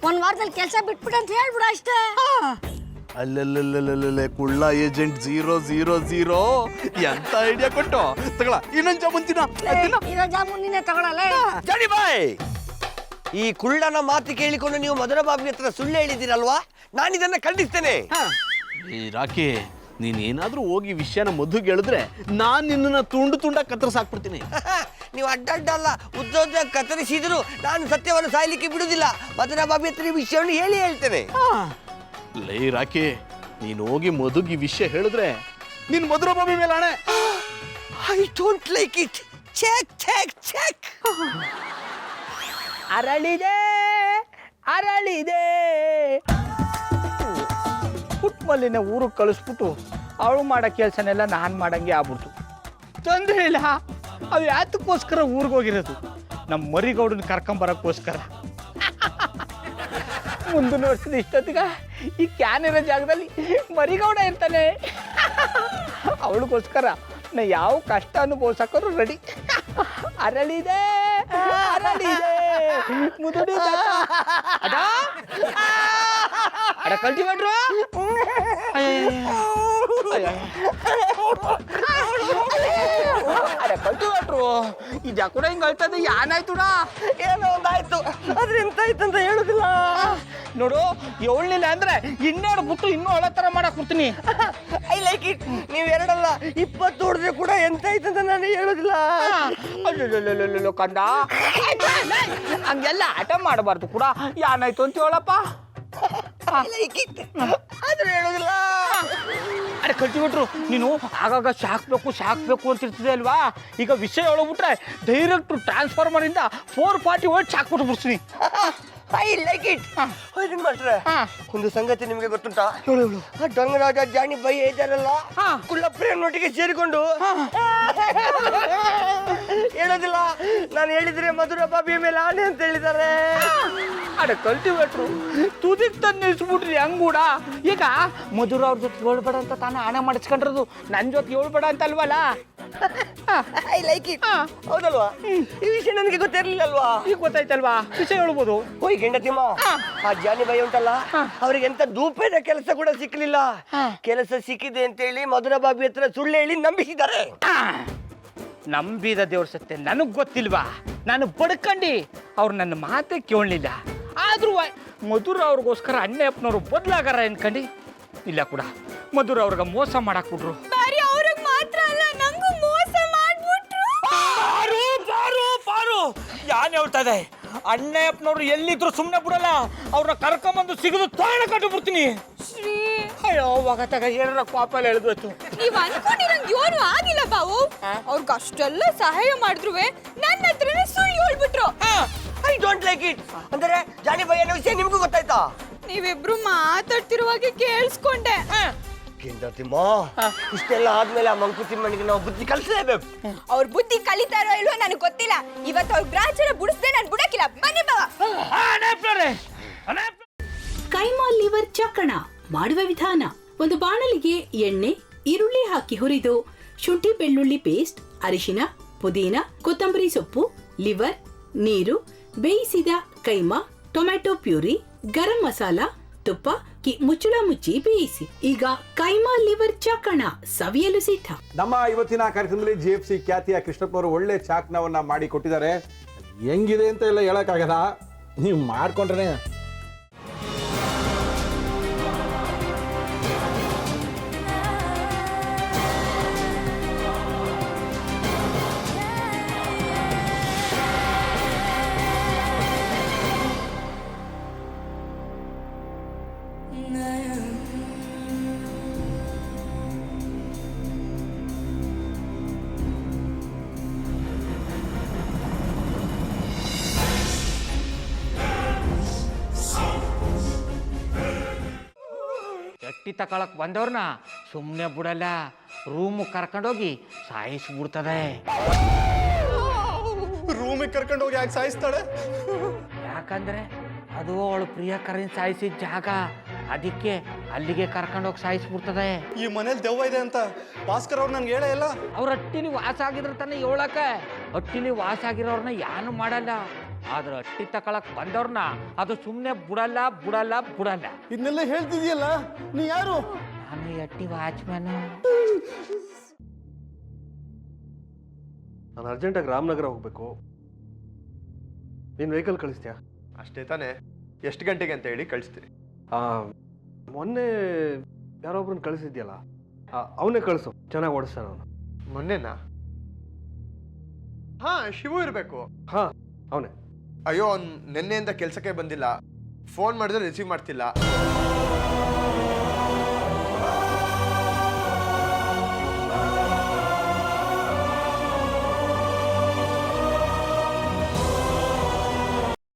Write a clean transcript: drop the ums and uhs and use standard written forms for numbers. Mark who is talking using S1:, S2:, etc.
S1: ಒಂದ್ ವಾರದಲ್ಲಿ ಕೆಲಸ ಬಿಟ್ಬಿಟ್ಟು ಅಂತ ಹೇಳ್ಬಿಡ ಅಷ್ಟೇ.
S2: ಅಲ್ಲಲ್ಲಲ್ಲಲ್ಲೇ ಕುಳ್ಳ ಏಜೆಂಟ್ 000 ಎಂತ ಐಡಿಯಾ ಕೊಟ್ಟು ತಗೊಳ. ಇನ್ನೊಂದು ಜಾಮೂನ್ ತಿನ್ನ.
S1: ಇರೋ ಜಾಮೂನ್ ನೀನೆ ತಗೊಳಲ್ಲ.
S3: ಜಡಿ ಬಾಯ್, ಈ ಕುಳ್ಳನ ಮಾತು ಕೇಳಿಕೊಂಡು ನೀವು ಮಧುರ ಬಾಬಿ ಹತ್ರ ಸುಳ್ಳು ಹೇಳಿದ್ದೀರಲ್ವಾ? ನಾನು ಇದನ್ನ ಖಂಡಿಸ್ತೇನೆ.
S2: ಈ ರಾಕಿ, ನೀನೇನಾದ್ರೂ ಹೋಗಿ ವಿಷಯನ ಮಧುಗೆ ಹೇಳಿದ್ರೆ ನಾನ್ ನಿನ್ನ ತುಂಡು ಕತ್ತರಿಸಾಕ್ಬಿಡ್ತೀನಿ.
S3: ನೀವು ಅಡ್ಡಲ್ಲ ಉದ್ದ ಕತ್ತರಿಸಿದ್ರು ನಾನು ಸತ್ಯವನ್ನು ಸಾಯ್ಲಿಕ್ಕೆ ಬಿಡುವುದಿಲ್ಲ. ಮಧುರ ಬಾಬಿ ಹತ್ರ ಈ ವಿಷಯವನ್ನು ಹೇಳ್ತೇನೆ.
S2: ಲೈ ರಾಕಿ, ನೀನು ಹೋಗಿ ಮಧುಗೆ ಈ ವಿಷಯ ಹೇಳಿದ್ರೆ ನಿನ್ ಮಧುರ ಬಾಬಿ ಮೇಲೆ ಆಣೆ.
S3: I don't like it. Check check check.
S4: ಅರಳಿದೆ ಅರಳಿದೆ ಪುಟ್ಮಲ್ಲಿನ ಊರಿಗೆ ಕಳಿಸ್ಬಿಟ್ಟು ಅವಳು ಮಾಡೋ ಕೆಲಸನೆಲ್ಲ ನಾನು ಮಾಡಂಗೆ ಆಗ್ಬಿಡ್ತು. ತೊಂದರೆ ಇಲ್ಲ, ಅವು ಯಾತಕ್ಕೋಸ್ಕರ ಊರಿಗೆ ಹೋಗಿರೋದು? ನಮ್ಮ ಮರಿಗೌಡನ ಕರ್ಕೊಂಬರೋಕ್ಕೋಸ್ಕರ. ಮುಂದಿನ ವರ್ಷದ ಇಷ್ಟೊತ್ತಿಗೆ ಈ ಕ್ಯಾನ್ ಇರೋ ಜಾಗದಲ್ಲಿ ಮರಿಗೌಡ ಇರ್ತಾನೆ. ಅವಳಿಗೋಸ್ಕರ ನಾ ಯಾವ ಕಷ್ಟ ಅನುಭವಿಸಕ್ಕೂ ರೆಡಿ. ಅರಳಿದೆ ಅರಳಿದೆ ಮುದುಡಿ ಅಡ ಕಲ್ಟಿವೇಟ್ರು ಕಲ್ಟಿವೇಟ್ರು ಇದು ಕೂಡ ಹಿಂಗೆ ಹೇಳ್ತದೆ. ಏನಾಯ್ತುಡ?
S3: ಏನೋ ಒಂದಾಯ್ತು, ಆದ್ರೆ ಎಂತಾಯ್ತು ಅಂತ ಹೇಳುದಿಲ್ಲ.
S4: ನೋಡು, ಏಳ್ನಿಲ್ಲ ಅಂದ್ರೆ 12 ಬಿಟ್ಟು ಇನ್ನೂ ಒಳ್ಳೆ ಥರ ಮಾಡಕ್ ಕೊಡ್ತೀನಿ.
S3: I like it. ನೀವು 2 ಅಲ್ಲ 20 ಹೊಡೆದ್ರೆ ಕೂಡ ಎಂತಾಯ್ತು ಅಂತ ನಾನು ಹೇಳುದಿಲ್ಲ.
S4: ಅಲ್ಲೋ ಕಂದ, ಹಂಗೆಲ್ಲ ಆಟ ಮಾಡಬಾರ್ದು ಕೂಡ. ಏನಾಯ್ತು ಅಂತ ಹೇಳಪ್ಪ.
S3: ಆದ್ರೆ ಹೇಳುದಿಲ್ಲ.
S4: ಅರೆ ಕಲ್ತಿಬಿಟ್ರು, ನೀನು ಆಗಾಗ ಶಾಕ್ಬೇಕು ಅಂತ ಇರ್ತದೆ ಅಲ್ವಾ? ಈಗ ವಿಷಯ ಹೇಳೋಗ್ಬಿಟ್ರೆ ಡೈರೆಕ್ಟ್ ಟ್ರಾನ್ಸ್ಫಾರ್ಮರ್ ಇಂದ 440 ವೋಲ್ಟ್ ಶಾಕ್ ಬಿಡ್ತೀನಿ.
S3: I like it. ಮಾಸ್ಟ್ರೆ, ಒಂದು ಸಂಗತಿ ನಿಮಗೆ ಗೊತ್ತುಂಟಾ? ಆ ಡಂಗರಾಜ ಜಾನಿ ಬೈ ಇದ್ದಾರಲ್ಲ, ಕುಳ್ಳಪ್ರಿಯನೊಟ್ಟಿಗೆ ಸೇರಿಕೊಂಡು ಹೇಳೋದಿಲ್ಲ. ನಾನು ಹೇಳಿದ್ರೆ ಮಧುರ ಬಾಬಿಯ ಮೇಲೆ ಆನೆ ಅಂತ ಹೇಳಿದ್ದಾರೆ.
S4: ಅರೆ ಕಲ್ಟಿವೇಟ್ರು, ತುದಿಗ್ ತಂದು ನಿಲ್ಸ್ಬಿಟ್ರಿ ಹಂಗೂಡ. ಈಗ ಮಧುರ ಅವ್ರ ಜೊತೆ ಹೇಳ್ಬೇಡ ಅಂತ ತಾನೇ ಆಣೆ ಮಾಡಿಸ್ಕೊಂಡ್ರದು, ನನ್ನ ಜೊತೆ ಹೇಳ್ಬೇಡ ಅಂತ ಅಲ್ವಲ್ಲ?
S3: I like it. ಹೌದಲ್ವಾ? ಈ ವಿಷಯ ನನಗೆ ಗೊತ್ತಿರ್ಲಿಲ್ಲಲ್ವಾ?
S4: ಈಗ ಗೊತ್ತಾಯ್ತಲ್ವಾ? ವಿಷಯ ಹೇಳ್ಬೋದು.
S3: ಹೋಯ್ ಗೆಂಡತಿಮ್ಮ, ಆ ಜಾನಿ ಬೈ ಉಂಟಲ್ಲ, ಅವ್ರಿಗೆ ಎಂತ ಧೂಪದ ಕೆಲಸ ಕೂಡ ಸಿಕ್ಕಲಿಲ್ಲ. ಕೆಲಸ ಸಿಕ್ಕಿದೆ ಅಂತ ಹೇಳಿ ಮಧುರ ಬಾಬಿ ಹತ್ರ ಸುಳ್ಳು ಹೇಳಿ ನಂಬಿಸಿದ್ದಾರೆ.
S4: ನಂಬಿದ ದೇವ್ರ ಸತ್ಯ ನನಗೆ ಗೊತ್ತಿಲ್ವಾ? ನಾನು ಬಡ್ಕಂಡು ಅವ್ರು ನನ್ನ ಮಾತೇ ಕೇಳಲಿಲ್ಲ. ಆದ್ರೂ ಮಧುರ ಅವ್ರಿಗೋಸ್ಕರ ಅಣ್ಣಪ್ಪನವರು ಬದಲಾಗಾರ ಅನ್ಕಂಡು ಇಲ್ಲ ಕೂಡ ಮಧುರ ಅವ್ರಿಗೆ ಮೋಸ ಮಾಡಾಕ್ಬಿಟ್ರು.
S1: ಅವ್ರಿಗೆ ಮಾತ್ರ ಅಲ್ಲ, ನಂಗೂ ಮೋಸ ಮಾಡ್ಬಿಟ್ರು.
S4: ಪಾರು ಯಾನ್ ಹೇಳ್ತದೆ? ಅಣ್ಣಪ್ಪನವ್ರು ಎಲ್ಲಿದ್ರು ಸುಮ್ಮನೆ ಬಿಡಲ್ಲ. ಅವ್ರನ್ನ ಕರ್ಕೊಂಬಂದು ಸಿಗದು ತಾಣ ಕಟ್ಟು ಬಿಡ್ತೀನಿ.
S1: ಶ್ರೀ,
S4: ಅಯ್ಯೋ ಮಗತಾಗ ಏನಾರ ಪಾಪಲ್ಲಿ ಎಳೆದೋಯ್ತು.
S1: ನೀವ್ ಅನ್ಕೊಂಡಿರಂಗ್ ಏನು ಆಗಿಲ್ಲ ಬಾವು. ಅವ್ರಿಗೆ ಅಷ್ಟೆಲ್ಲ ಸಹಾಯ ಮಾಡಿದ್ರು ನನ್ನ ಹತ್ರನೇ ಸುಳ್ಳು ಹೇಳ್ಬಿಟ್ರು.
S3: I don't like it. ಅಂದರೆ ಜಾನಿ ಬೈ ಅನ್ನೋ ವಿಷಯ ನಿಮಗೂ ಗೊತ್ತಾಯ್ತಾ?
S1: ನೀವಿಬ್ರು ಮಾತಾಡ್ತಿರುವಾಗ ಕೇಳಿಸ್ಕೊಂಡೆ.
S3: ಗೆಂಡತಿಮ್ಮ, ಇಷ್ಟೆಲ್ಲ ಆದ್ಮೇಲೆ ಆ ಮಂಕುತಿಮ್ಮನಿಗೆ ನಾವು ಬುದ್ಧಿ ಕಲಿಸಲೇಬೇಕು.
S1: ಅವ್ರ ಬುದ್ಧಿ ಕಲಿತಾರೋ ಇಲ್ವೋ ನನಗೆ ಗೊತ್ತಿಲ್ಲ. ಇವತ್ತು ಅವ್ರ ಗ್ರಾಚಾರ ಬಿಡಿಸ್ದೆ ನಾನು ಬಿಡಕ್ಕಿಲ್ಲ. ಬನ್ನಿ ಬಾವ.
S5: ಕೈಮಾ ಲಿವರ್ ಚಕ್ಕಣ ಮಾಡುವ ವಿಧಾನ: ಒಂದು ಬಾಣಲಿಗೆ ಎಣ್ಣೆ, ಈರುಳ್ಳಿ ಹಾಕಿ ಹುರಿದು ಶುಂಠಿ ಬೆಳ್ಳುಳ್ಳಿ ಪೇಸ್ಟ್, ಅರಿಶಿನ, ಪುದೀನ, ಕೊತ್ತಂಬರಿ ಸೊಪ್ಪು, ಲಿವರ್, ನೀರು, ಬೇಯಿಸಿದ ಕೈಮಾ, ಟೊಮ್ಯಾಟೊ ಪ್ಯೂರಿ, ಗರಂ ಮಸಾಲ, ತುಪ್ಪ ಮುಚ್ಚಳ ಮುಚ್ಚಿ ಬೇಯಿಸಿ. ಈಗ ಕೈಮಾ ಲಿವರ್ ಚಾಕಣ ಸವಿಯಲು ಸಿದ್ಧ.
S6: ನಮ್ಮ ಇವತ್ತಿನ ಕಾರ್ಯಕ್ರಮದಲ್ಲಿ GFC ಖ್ಯಾತಿಯ ಕೃಷ್ಣಪ್ಪನವರು ಒಳ್ಳೆ ಚಾಕ್ನವನ್ನ ಮಾಡಿ ಕೊಟ್ಟಿದ್ದಾರೆ. ಹೆಂಗಿದೆ ಅಂತ ಎಲ್ಲ ಹೇಳಕ್ಕಾಗಲ್ಲ, ನೀವು ಮಾಡ್ಕೊಂಡ್ರೆ.
S4: ಗಟ್ಟಿ ತಕೊಳಕ್ ಬಂದವ್ರನ್ನ ಸುಮ್ಮನೆ ಬಿಡಲ್ಲ, ರೂಮ್ ಕರ್ಕೊಂಡೋಗಿ ಸಾಯಿಸ್ಬಿಡ್ತದೆ.
S2: ರೂಮಿಗೆ ಕರ್ಕೊಂಡು ಹೋಗಿ ಯಾಕೆ ಸಾಯಿಸ್ತಾಳೆ?
S4: ಯಾಕಂದ್ರೆ ಅದು ಅವಳು ಪ್ರಿಯಕರನ್ ಸಾಯಿಸಿದ ಜಾಗ, ಅದಕ್ಕೆ ಅಲ್ಲಿಗೆ ಕರ್ಕೊಂಡೋಗಿ ಸಾಯಿಸ್ಬಿಡ್ತದೆ.
S2: ಈ ಮನೇಲಿ ದೆವ್ವ ಇದೆ ಅಂತ ಭಾಸ್ಕರ್ ಅವ್ರು ನನ್ಗೆ ಹೇಳೇ ಇಲ್ಲ.
S4: ಅವ್ರ ಹಟ್ಟಿಲಿ ವಾಸ ಆಗಿದ್ರ ತಾನೆ ಹೇಳಕ. ಹಟ್ಟಿಲಿ ವಾಸ ಆಗಿರೋರ್ನ ಯಾನು ಮಾಡಲ್ಲ. ಆದ್ರೆ ಅಟ್ಟಿ ತಕೊಳಕ್ ಬಂದವ್ರನ್ನ ಅದು ಸುಮ್ಮನೆ ಬಿಡಲ್ಲ ಬಿಡಲ್ಲ ಬಿಡಲ್ಲ.
S7: ಇದನ್ನೆಲ್ಲ ಹೇಳ್ತಿದ್ಯಲ್ಲ, ನೀ ಯಾರು?
S4: ನಾನು ಅಟ್ಟಿ ವಾಚ್ಮ್ಯಾನ್.
S7: ನಾನು ಅರ್ಜೆಂಟಾಗಿ ರಾಮನಗರ ಹೋಗ್ಬೇಕು. ನೀನು ವೆಹಿಕಲ್ ಕಳಿಸ್ತೀಯಾ?
S8: ಅಷ್ಟೇ ತಾನೇ? ಎಷ್ಟು ಗಂಟೆಗೆ ಅಂತ ಹೇಳಿ ಕಳಿಸ್ತೀನಿ.
S7: ಮೊನ್ನೆ ಯಾರೊಬ್ರನ್ನ ಕಳಿಸಿದ್ಯಲ್ಲ, ಅವನೇ ಕಳಿಸು, ಚೆನ್ನಾಗಿ ಓಡಿಸ್ತಾನ ಅವನು.
S8: ಮೊನ್ನೆನಾ? ಹಾ, ಶಿವು ಇರಬೇಕು.
S7: ಹಾ, ಅವನೇ.
S8: ಅಯ್ಯೋ, ಅವ್ನು ನಿನ್ನೆಯಿಂದ ಕೆಲಸಕ್ಕೆ ಬಂದಿಲ್ಲ. ಫೋನ್ ಮಾಡಿದ್ರೆ ರಿಸೀವ್ ಮಾಡ್ತಿಲ್ಲ.